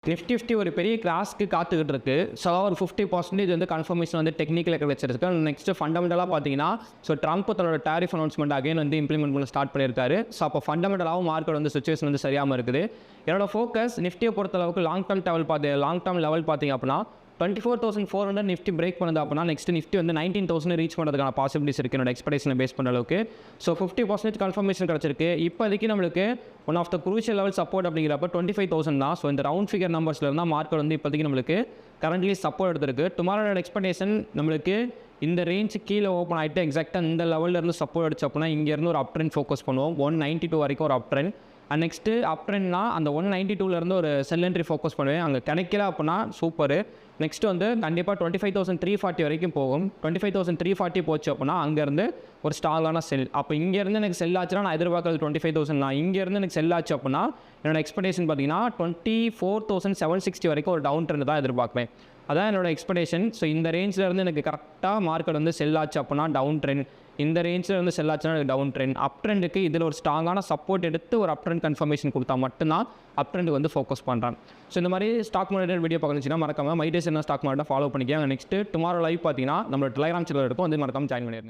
Nifty ஒரு பெரிய கிராஸ்க்கு காத்துக்கிட்டு இருக்கு. ஸோ ஒரு 50% வந்து கன்ஃபர்மேஷன் வந்து டெக்னிக்கல் வச்சிருக்கு. நெக்ஸ்ட் ஃபண்டமெண்டலாக பார்த்தீங்கன்னா, ஸோ ட்ரம்ப் தன்னோட டேரிஃப் அனௌன்ஸ்மெண்ட் அகைன் வந்து இம்ப்ளிமெண்ட் பண்ண ஸ்டார்ட் பண்ணியிருக்காரு. ஸோ அப்போ ஃபண்டமெண்டலாகவும் மார்க்கெட் வந்து சுச்சுவேஷன் வந்து சரியாமல் இருக்குது. என்னோட ஃபோக்கஸ் நிஃப்டியை பொறுத்தளவுக்கு லாங் டேர்ம் லெவல் பார்த்தீங்க அப்படின்னா 24,400 நிஃப்டி பிரேக் பண்ணுது அப்படின்னா நெக்ஸ்ட் நிஃப்டி வந்து 19,000 ரீச் பண்ணுறதுக்கான பாசிபிலிட்டிஸ் இருக்குது என்னோட எக்ஸ்பெக்டேஷனை பேஸ் பண்ண அளவுக்கு. ஸோ 50% கன்ஃபர்மேஷன் கிடச்சிருக்கு. இப்போதைக்கு நம்மளுக்கு one of the crucial level support அப்படிங்கிறப்ப 25,000 தான். ஸோ இந்த ரவுண்ட் ஃபிகர் நம்பர்ஸில் இருந்தால் மார்க்கெட் வந்து இப்போதைக்கு நம்மளுக்கு கரண்ட்லி சப்போர்ட் எடுத்திருக்கு. டுமாரோட எக்ஸ்பெக்டேஷன் நம்மளுக்கு இந்த ரேஞ்ச் கீழே ஓப்பன் ஆகிட்டு எக்ஸாக்டாக இந்த லெவலில் சப்போர்ட் அடிச்சு அப்படின்னா இங்கேருந்து ஒரு அப் ட்ரெண்ட் ஃபோக்கஸ் பண்ணுவோம். 192 வரைக்கும் ஒரு அப் ட்ரெண்ட். அண்ட் நெக்ஸ்ட்டு அப் ட்ரெண்ட்னா அந்த 192 ஒரு செல் என்ட்ரி ஃபோக்கஸ் பண்ணுவேன். அங்கே கிடைக்கல அப்படின்னா சூப்பர். நெக்ஸ்ட் வந்து கண்டிப்பாக 25,340 வரைக்கும் போகும். 25,340 போச்சு அப்படின்னா அங்கேருந்து ஒரு ஸ்ட்ராங்கான செல். அப்போ இங்கேருந்து எனக்கு செல் ஆச்சுன்னா நான் எதிர்பார்க்குறது 25,000 தான். இங்கேருந்து எனக்கு செல் ஆச்சு அப்படின்னா என்னோட எக்ஸ்பெக்டேஷன் பார்த்தீங்கன்னா 24,760 வரைக்கும் ஒரு டவுன் ட்ரெண்ட் தான் எதிர்பார்ப்பேன். அதான் என்னோட எக்ஸ்பெக்டேஷன். ஸோ இந்த ரேஞ்சில் இருந்து எனக்கு கரெக்டாக மார்க்கெட் வந்து செல் ஆச்சு அப்படின்னா டவுன் ட்ரெண்ட். இந்த ரேஞ்சில் வந்து செல் ஆச்சுன்னா எனக்கு டவுன் ட்ரெண்ட். அப் ட்ரெண்டுக்கு இதில் ஒரு ஸ்ட்ராங்கான சப்போர்ட் எடுத்து ஒரு அப் ட்ரெண்ட் கன்ஃபர்மேஷன் கொடுத்தா மட்டும்தான் அப் ட்ரெண்டுக்கு வந்து ஃபோக்கஸ் பண்ணுறேன். ஸோ இந்த மாதிரி ஸ்டாக் மார்க்கெட் வீடியோ பார்க்கணுச்சுன்னா மறக்காம மைடேஸ் என்ன ஸ்டாக் மார்க்கெட்டை ஃபாலோ பண்ணிக்கோங்க. நெக்ஸ்ட்டு டுமாரோ லைவ் பார்த்தீங்கன்னா நம்மளோட டெலிகிராம் சேனல் இருக்கும், வந்து மறக்காம ஜாயின் பண்ணிடுங்க.